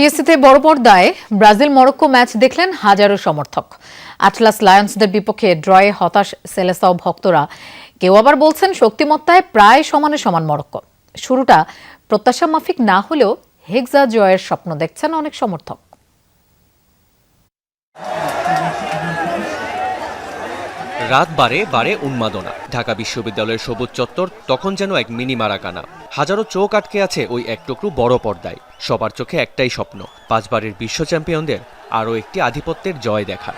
টিএসসিতে বড় পর্দায় Brazil Morocco match দেখলেন হাজারো সমর্থক। আটলাস লায়ন্সদের বিপক্ষে ড্রয়ে হতাশ সেলেসাও ভক্তরা। কেউ আবার বলছেন শক্তিমত্তায় প্রায় সমানে সমান মরক্কো। শুরুটা প্রত্যাশা মাফিক না হলেও হেক্সা জয়ের স্বপ্ন দেখছেন অনেক সমর্থক। রাত বাড়ে বাড়ে উন্মাদনা। ঢাকা বিশ্ববিদ্যালয়ের সবুজ চত্বর তখন যেন এক মিনি মারাকানা। হাজারো চোখ আটকে আছে ওই এক টুকরো বড় পর্দায়। সবার চোখে একটাই স্বপ্ন, 5 বারের বিশ্ব চ্যাম্পিয়নদের আরও একটি আধিপত্যের জয় দেখা।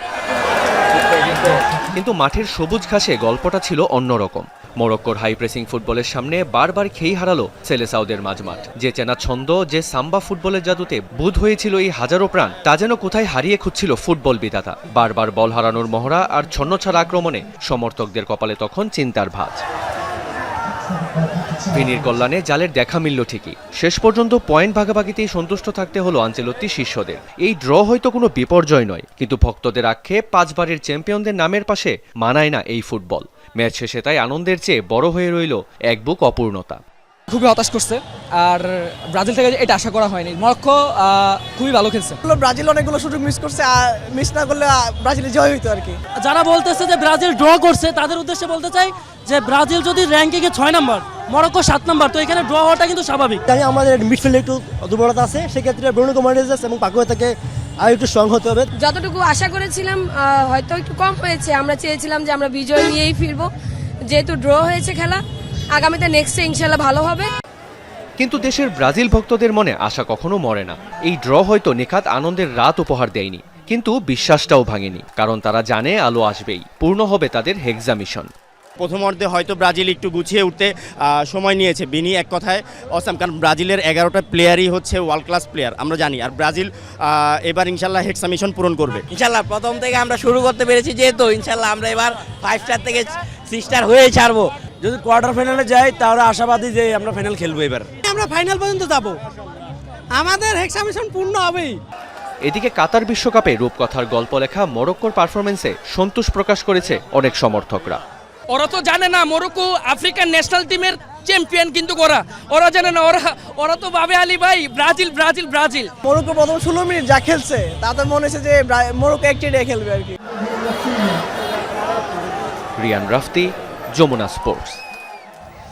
কিন্তু মাঠের সবুজ ঘাসে গল্পটা ছিল অন্যরকম। মরক্কোর হাই প্রেসিং ফুটবলের সামনে বারবার খেই হারালো সেলেসাওদের মাঝমাঠ। যে চেনা ছন্দ, যে সাম্বা ফুটবলের জাদুতে বুঁদ হয়েছিল এই হাজারো প্রাণ, তা যেন কোথায় হারিয়ে খুঁজছিল ফুটবল বিধাতা। বারবার বল হারানোর মহড়া আর ছন্নছাড়া আক্রমণে সমর্থকদের কপালে তখন চিন্তার ভাঁজ। ভিনির কল্যাণে জালের দেখা মিলল ঠিকই। শেষ পর্যন্ত পয়েন্ট ভাগাভাগিতেই সন্তুষ্ট থাকতে হলো আনচেলত্তি শিষ্যদের। এই ড্র হয়তো কোনো বিপর্যয় নয়, কিন্তু ভক্তদের আক্ষেপ 5 বারের চ্যাম্পিয়নদের নামের পাশে মানায় না এই ফুটবল। ম্যাচ শেষে তাই আনন্দের চেয়ে বড় হয়ে রইল এক বুক অপূর্ণতা। খুবই হতাশ করছে, আর ব্রাজিল থেকে এটা আশা করা হয়নি। মরক্কো খুবই ভালো খেলছে। ব্রাজিল অনেকগুলো সুযোগ মিস করছে, আর মিস না করলে ব্রাজিলের জয় হইতো আর কি। যারা বলতেছে যে ব্রাজিল ড্র করছে তাদের উদ্দেশ্যে বলতে চাই যে ব্রাজিল যদি র্যাঙ্কিংয়ে 6 নম্বর, মরক্কো 7 নম্বর, তো এখানে ড্র হওয়াটা কিন্তু স্বাভাবিক। জানি আমাদের মিডফিল্ডে একটু দুর্বলতা আছে, সেক্ষেত্রে ব্রুনো গোমারেজ এবং পাকুয়া থেকে আর একটু স্ট্রং হতে হবে। যতটুকু আশা করেছিলাম হয়তো একটু কম হয়েছে। আমরা চেয়েছিলাম যে আমরা বিজয় নিয়েই ফিরবো, যেহেতু ড্র হয়েছে খেলা। আগামীতে নেক্সটে ইনশাল্লাহ ভালো হবে। কিন্তু দেশের ব্রাজিল ভক্তদের মনে আশা কখনো মরে না। এই ড্র হয়তো নেখাত আনন্দের রাত উপহার দেয়নি, কিন্তু বিশ্বাসটাও ভাঙেনি। কারণ তারা জানে আলো আসবেই, পূর্ণ হবে তাদের হেক্সা মিশন। প্রথমার্ধে হয়তো ব্রাজিল একটু গুছিয়ে উঠতে সময় নিয়েছে। বিনি এক কথায় অসাম, কারণ ব্রাজিলের 11টা প্লেয়ারই হচ্ছে ওয়ার্ল্ড ক্লাস প্লেয়ার, আমরা জানি। আর ব্রাজিল এবার ইনশাল্লাহ হেক্সা মিশন পূরণ করবে। ইনশাল্লাহ প্রথম থেকে আমরা শুরু করতে পেরেছি, যেহেতু ইনশাল্লাহ আমরা এবার 5 স্টার থেকে 6 স্টার হয়ে ছাড়বো। যদি কোয়ার্টার ফাইনালে যাই তাহলে আশাবাদী যে আমরা ফাইনাল খেলবো। এবার আমরা ফাইনাল পর্যন্ত যাব, আমাদের হেক্সা মিশন পূর্ণ হবেই। এদিকে কাতার বিশ্বকাপে রূপকথার গল্প লেখা মরক্কোর পারফরমেন্সে সন্তোষ প্রকাশ করেছে অনেক সমর্থকরা। ওরা তো জানে না মরক্কো আফ্রিকান ন্যাশনাল টিমের চ্যাম্পিয়ন, কিন্তু ওরা জানে না। ওরা তো ভাবে আলী ভাই ব্রাজিল ব্রাজিল ব্রাজিল। মরক্কো প্রথম 16 মিনিট যা খেলছে তাতে মনে হচ্ছে যে মরক্কো একটিডে খেলবে আর কি। রিয়ান রাফতি, যমুনা স্পোর্টস।